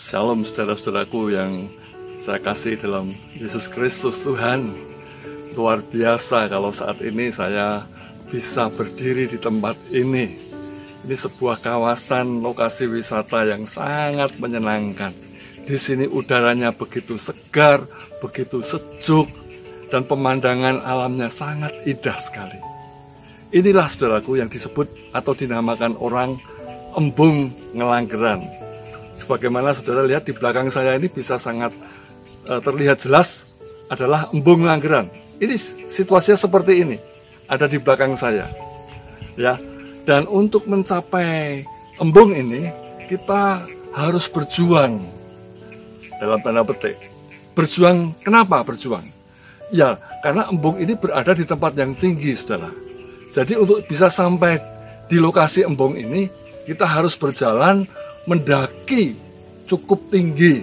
Shalom saudara-saudaraku yang saya kasih dalam Yesus Kristus Tuhan. Luar biasa kalau saat ini saya bisa berdiri di tempat ini. Ini sebuah kawasan lokasi wisata yang sangat menyenangkan. Di sini udaranya begitu segar, begitu sejuk, dan pemandangan alamnya sangat indah sekali. Inilah saudaraku yang disebut atau dinamakan orang embung ngelanggeran. Sebagaimana saudara lihat di belakang saya ini bisa sangat terlihat jelas adalah embung ngelanggeran. Ini situasinya seperti ini, ada di belakang saya. Ya, dan untuk mencapai embung ini kita harus berjuang dalam tanda petik. Berjuang, kenapa berjuang? Ya, karena embung ini berada di tempat yang tinggi, saudara. Jadi untuk bisa sampai di lokasi embung ini, kita harus berjalan mendaki cukup tinggi.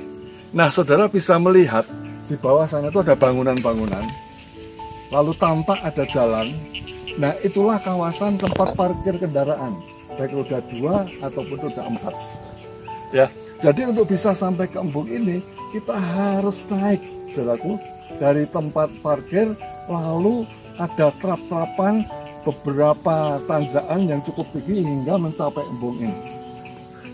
Nah, saudara bisa melihat di bawah sana itu ada bangunan-bangunan. Lalu tampak ada jalan. Nah, itulah kawasan tempat parkir kendaraan, baik roda 2 ataupun roda 4. Ya, jadi untuk bisa sampai ke embung ini, kita harus naik, saudaraku, dari tempat parkir, lalu ada trap-trapan beberapa tanjakan yang cukup tinggi hingga mencapai embung ini.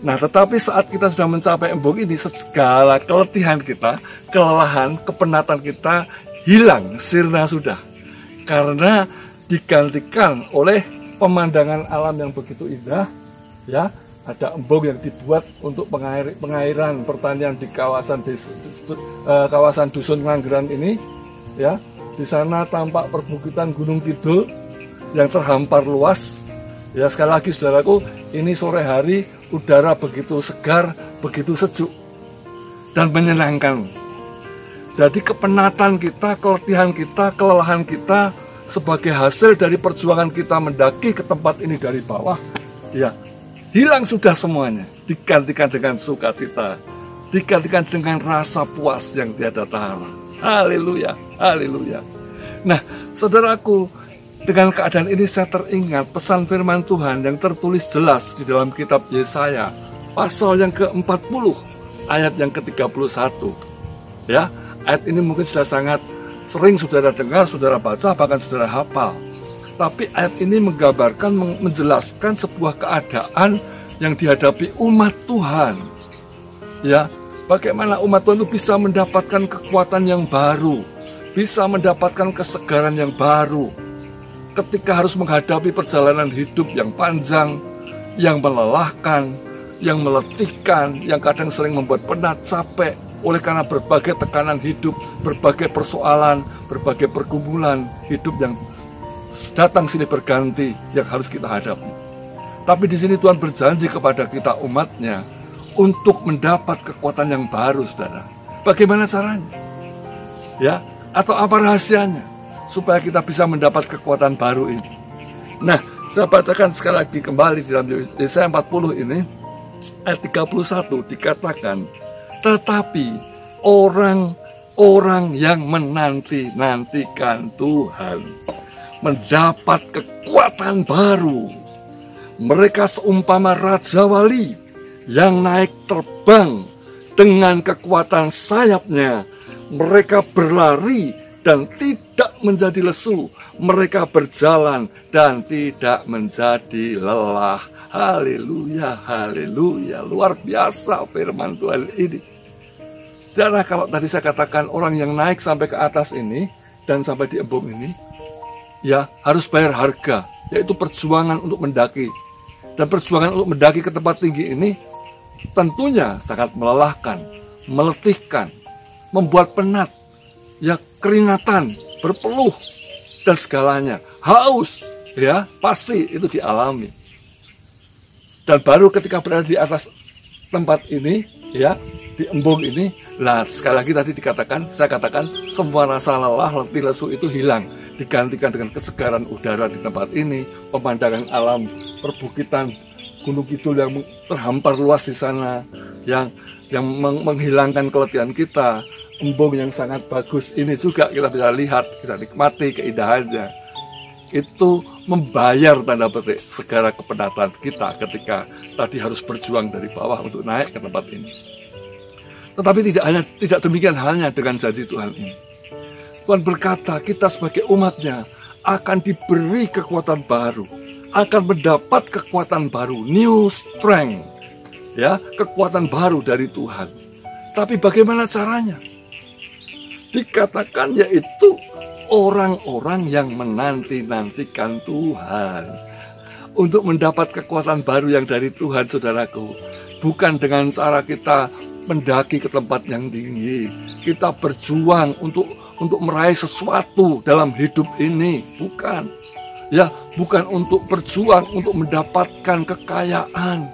Nah, tetapi saat kita sudah mencapai embung ini, segala keletihan kita, kelelahan, kepenatan kita hilang, sirna sudah. Karena digantikan oleh pemandangan alam yang begitu indah, ya, ada embung yang dibuat untuk pengairan pertanian di kawasan kawasan Dusun Ngelanggeran ini, ya. Di sana tampak perbukitan Gunung Kidul yang terhampar luas. Ya, sekali lagi saudaraku, ini sore hari udara begitu segar, begitu sejuk dan menyenangkan. Jadi kepenatan kita, keletihan kita, kelelahan kita sebagai hasil dari perjuangan kita mendaki ke tempat ini dari bawah, ya, hilang sudah semuanya, digantikan dengan sukacita, digantikan dengan rasa puas yang tiada tara. Haleluya, haleluya. Nah, saudaraku, dengan keadaan ini saya teringat pesan firman Tuhan yang tertulis jelas di dalam kitab Yesaya pasal yang ke-40 ayat yang ke-31. Ya, ayat ini mungkin sudah sangat sering saudara dengar, saudara baca, bahkan saudara hafal. Tapi ayat ini menggambarkan, menjelaskan sebuah keadaan yang dihadapi umat Tuhan. Ya, bagaimana umat Tuhan itu bisa mendapatkan kekuatan yang baru, bisa mendapatkan kesegaran yang baru ketika harus menghadapi perjalanan hidup yang panjang, yang melelahkan, yang meletihkan, yang kadang sering membuat penat, capek oleh karena berbagai tekanan hidup, berbagai persoalan, berbagai pergumulan hidup yang datang silih berganti yang harus kita hadapi. Tapi di sini Tuhan berjanji kepada kita umatnya untuk mendapat kekuatan yang baru, saudara. Bagaimana caranya? Ya, atau apa rahasianya supaya kita bisa mendapat kekuatan baru ini? Nah, saya bacakan sekali lagi kembali di dalam Yesaya 40 ini, ayat 31 dikatakan, tetapi orang-orang yang menanti-nantikan Tuhan mendapat kekuatan baru. Mereka seumpama Raja Wali yang naik terbang dengan kekuatan sayapnya. Mereka berlari dan tidak menjadi lesu. Mereka berjalan dan tidak menjadi lelah. Haleluya, haleluya. Luar biasa firman Tuhan ini. Saudara, kalau tadi saya katakan orang yang naik sampai ke atas ini dan sampai di embung ini, ya harus bayar harga, yaitu perjuangan untuk mendaki. Dan perjuangan untuk mendaki ke tempat tinggi ini tentunya sangat melelahkan, meletihkan, membuat penat, ya, keringatan, berpeluh, dan segalanya. Haus, ya, pasti itu dialami. Dan baru ketika berada di atas tempat ini, ya, di embung ini, lah sekali lagi tadi dikatakan, saya katakan, semua rasa lelah, letih, lesu itu hilang. Digantikan dengan kesegaran udara di tempat ini, pemandangan alam, perbukitan Gunung Kidul yang terhampar luas di sana, yang menghilangkan keletihan kita. Embung yang sangat bagus ini juga kita bisa lihat, kita nikmati keindahannya. Itu membayar tanda petik segala kepenatan kita ketika tadi harus berjuang dari bawah untuk naik ke tempat ini. Tetapi tidak demikian halnya dengan janji Tuhan ini. Tuhan berkata kita sebagai umatnya akan diberi kekuatan baru, akan mendapat kekuatan baru, new strength, ya, kekuatan baru dari Tuhan. Tapi bagaimana caranya? Dikatakan yaitu orang-orang yang menanti-nantikan Tuhan. Untuk mendapat kekuatan baru yang dari Tuhan, saudaraku, bukan dengan cara kita mendaki ke tempat yang tinggi, kita berjuang untuk meraih sesuatu dalam hidup ini, bukan. Ya, bukan untuk berjuang untuk mendapatkan kekayaan,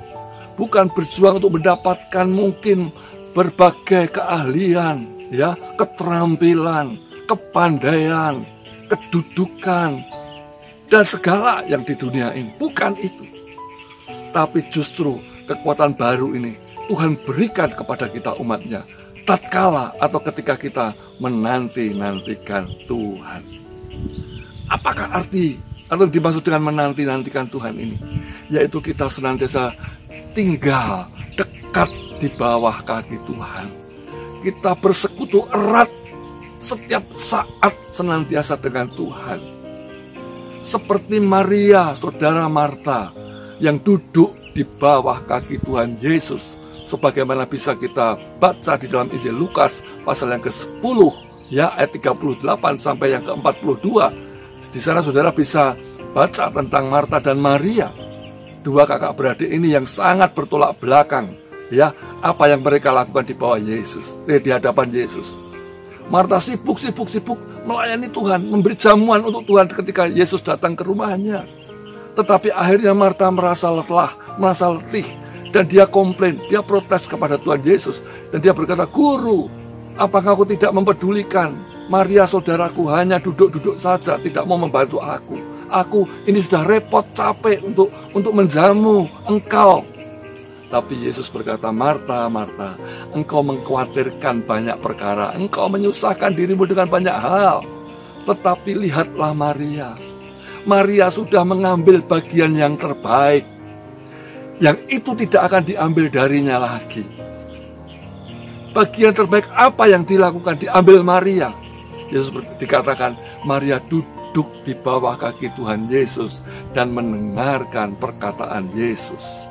bukan berjuang untuk mendapatkan mungkin berbagai keahlian, ya, keterampilan, kepandaian, kedudukan, dan segala yang di dunia ini. Bukan itu. Tapi justru kekuatan baru ini Tuhan berikan kepada kita umatnya tatkala atau ketika kita menanti-nantikan Tuhan. Apakah arti atau dimaksud dengan menanti-nantikan Tuhan ini? Yaitu kita senantiasa tinggal dekat di bawah kaki Tuhan. Kita bersekutu erat setiap saat senantiasa dengan Tuhan. Seperti Maria, saudara Marta, yang duduk di bawah kaki Tuhan Yesus. Sebagaimana bisa kita baca di dalam Injil Lukas pasal yang ke-10, ya, ayat 38 sampai yang ke-42. Di sana saudara bisa baca tentang Marta dan Maria, dua kakak beradik ini yang sangat bertolak belakang, ya, apa yang mereka lakukan di bawah Yesus, di hadapan Yesus. Marta sibuk melayani Tuhan, memberi jamuan untuk Tuhan ketika Yesus datang ke rumahnya. Tetapi akhirnya Marta merasa lelah, merasa letih, dan dia komplain, dia protes kepada Tuhan Yesus, dan dia berkata, "Guru, apakah aku tidak mempedulikan? Maria saudaraku hanya duduk-duduk saja, tidak mau membantu aku. Aku ini sudah repot, capek untuk menjamu engkau." Tapi Yesus berkata, "Marta, Marta, engkau mengkhawatirkan banyak perkara, engkau menyusahkan dirimu dengan banyak hal. Tetapi lihatlah Maria. Maria sudah mengambil bagian yang terbaik, yang itu tidak akan diambil darinya lagi." Bagian terbaik apa yang dilakukan? Diambil Maria. Yesus dikatakan, Maria duduk di bawah kaki Tuhan Yesus dan mendengarkan perkataan Yesus.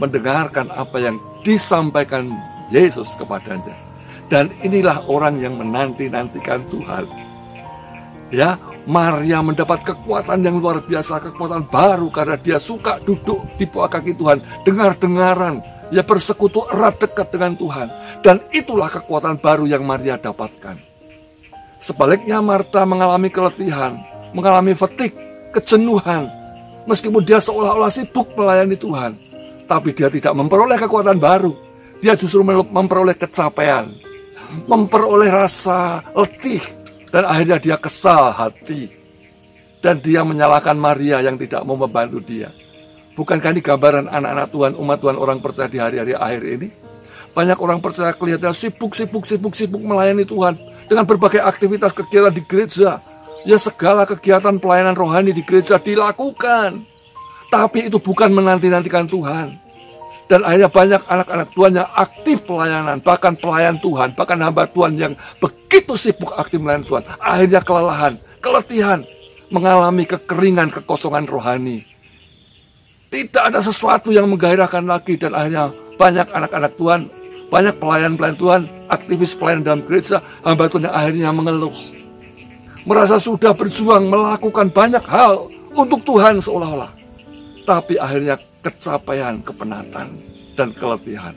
Mendengarkan apa yang disampaikan Yesus kepadanya. Dan inilah orang yang menanti-nantikan Tuhan. Ya, Maria mendapat kekuatan yang luar biasa, kekuatan baru karena dia suka duduk di bawah kaki Tuhan, dengar-dengaran, ya, bersekutu erat dekat dengan Tuhan. Dan itulah kekuatan baru yang Maria dapatkan. Sebaliknya Marta mengalami keletihan, mengalami fatigue, kejenuhan. Meskipun dia seolah-olah sibuk melayani Tuhan, tapi dia tidak memperoleh kekuatan baru. Dia justru memperoleh kecapean, memperoleh rasa letih, dan akhirnya dia kesal hati. Dan dia menyalahkan Maria yang tidak mau membantu dia. Bukankah ini gambaran anak-anak Tuhan, umat Tuhan, orang percaya di hari-hari akhir ini? Banyak orang percaya kelihatannya sibuk melayani Tuhan dengan berbagai aktivitas kegiatan di gereja. Ya, segala kegiatan pelayanan rohani di gereja dilakukan. Tapi itu bukan menanti-nantikan Tuhan. Dan akhirnya banyak anak-anak Tuhan yang aktif pelayanan, bahkan pelayan Tuhan, bahkan hamba Tuhan yang begitu sibuk aktif melayani Tuhan. Akhirnya kelelahan, keletihan, mengalami kekeringan, kekosongan rohani. Tidak ada sesuatu yang menggairahkan lagi, dan akhirnya banyak anak-anak Tuhan, banyak pelayan-pelayan Tuhan, aktivis pelayanan dalam gereja, hamba Tuhan yang akhirnya mengeluh. Merasa sudah berjuang melakukan banyak hal untuk Tuhan seolah-olah. Tapi akhirnya kecapean, kepenatan, dan keletihan.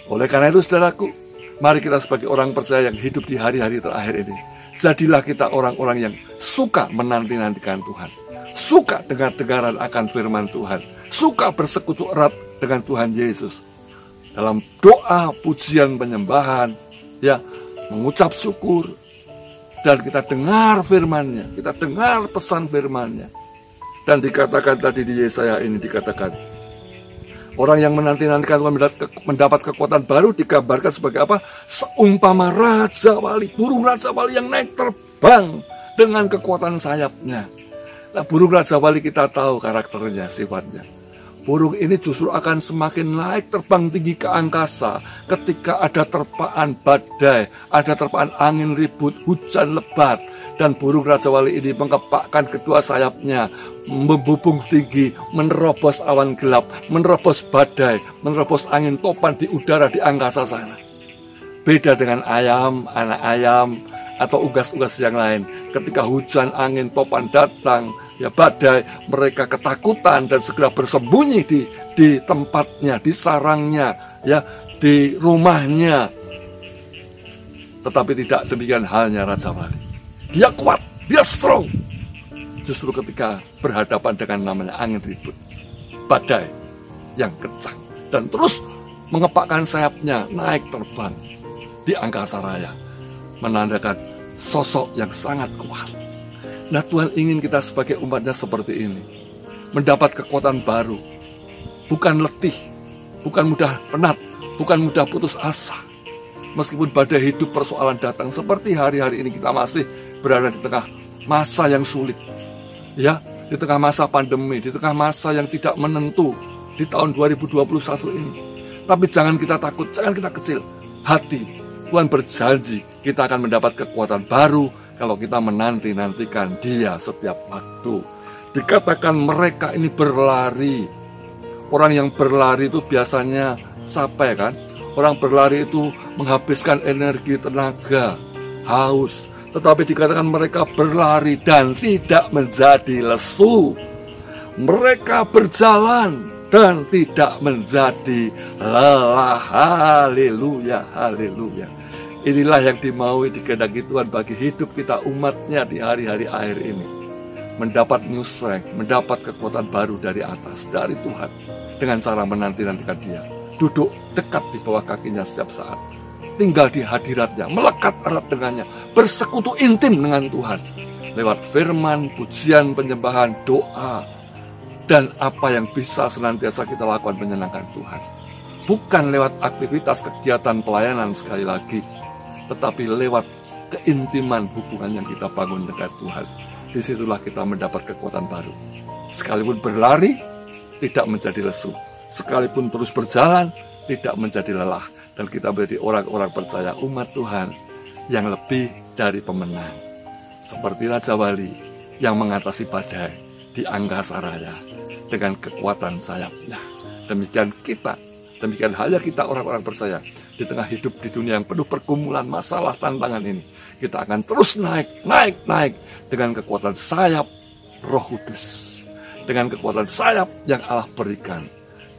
Oleh karena itu, saudaraku, mari kita sebagai orang percaya yang hidup di hari-hari terakhir ini, jadilah kita orang-orang yang suka menanti-nantikan Tuhan, suka dengar-dengaran akan firman Tuhan, suka bersekutu erat dengan Tuhan Yesus. Dalam doa, pujian, penyembahan, ya, mengucap syukur, dan kita dengar firman-Nya, kita dengar pesan firman-Nya. Dan dikatakan tadi di Yesaya ini, dikatakan orang yang menanti-nantikan Tuhan mendapat kekuatan baru, digambarkan sebagai apa? Seumpama raja wali, burung raja wali yang naik terbang dengan kekuatan sayapnya. Nah, burung raja wali kita tahu karakternya, sifatnya. Burung ini justru akan semakin naik terbang tinggi ke angkasa ketika ada terpaan badai, ada terpaan angin ribut, hujan lebat. Dan burung Raja Wali ini mengepakkan kedua sayapnya, membubung tinggi, menerobos awan gelap, menerobos badai, menerobos angin topan di udara di angkasa sana. Beda dengan ayam, anak ayam, atau unggas-unggas yang lain. Ketika hujan, angin, topan datang, ya badai, mereka ketakutan dan segera bersembunyi di tempatnya, di sarangnya, ya di rumahnya. Tetapi tidak demikian halnya Raja Wali. Dia kuat, dia strong. Justru ketika berhadapan dengan namanya angin ribut, badai yang kencang, dan terus mengepakkan sayapnya naik terbang di angkasa raya, menandakan sosok yang sangat kuat. Nah, Tuhan ingin kita sebagai umatnya seperti ini, mendapat kekuatan baru, bukan letih, bukan mudah penat, bukan mudah putus asa. Meskipun badai hidup persoalan datang, seperti hari-hari ini kita masih berada di tengah masa yang sulit, ya, di tengah masa pandemi, di tengah masa yang tidak menentu di tahun 2021 ini. Tapi jangan kita takut, jangan kita kecil hati. Tuhan berjanji kita akan mendapat kekuatan baru kalau kita menanti-nantikan Dia setiap waktu. Dikatakan mereka ini berlari. Orang yang berlari itu biasanya capek kan? Orang berlari itu menghabiskan energi, tenaga, haus. Tetapi dikatakan mereka berlari dan tidak menjadi lesu. Mereka berjalan dan tidak menjadi lelah. Haleluya, haleluya. Inilah yang dimaui, dikehendaki Tuhan bagi hidup kita umatnya di hari-hari akhir ini. Mendapat new strength, mendapat kekuatan baru dari atas, dari Tuhan. Dengan cara menanti-nantikan Dia. Duduk dekat di bawah kakinya setiap saat. Tinggal di hadiratnya, melekat erat dengannya, bersekutu intim dengan Tuhan. Lewat firman, pujian, penyembahan, doa, dan apa yang bisa senantiasa kita lakukan menyenangkan Tuhan. Bukan lewat aktivitas kegiatan pelayanan sekali lagi, tetapi lewat keintiman hubungan yang kita bangun dengan Tuhan. Disitulah kita mendapat kekuatan baru. Sekalipun berlari, tidak menjadi lesu. Sekalipun terus berjalan, tidak menjadi lelah. Dan kita menjadi orang-orang percaya umat Tuhan yang lebih dari pemenang. Seperti Raja Wali yang mengatasi badai di angkasa raya dengan kekuatan sayapnya. Demikian kita, demikian halnya kita orang-orang percaya. Di tengah hidup di dunia yang penuh pergumulan, masalah, tantangan ini, kita akan terus naik dengan kekuatan sayap Roh Kudus. Dengan kekuatan sayap yang Allah berikan,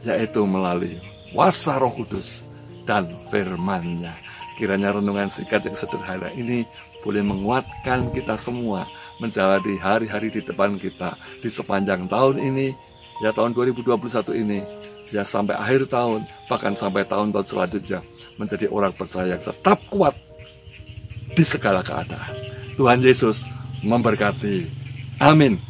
yaitu melalui kuasa Roh Kudus dan firman-Nya. Kiranya renungan singkat yang sederhana ini boleh menguatkan kita semua menjalani hari-hari di depan kita di sepanjang tahun ini, ya tahun 2021 ini, ya sampai akhir tahun, bahkan sampai tahun-tahun selanjutnya, menjadi orang percaya yang tetap kuat di segala keadaan. Tuhan Yesus memberkati. Amin.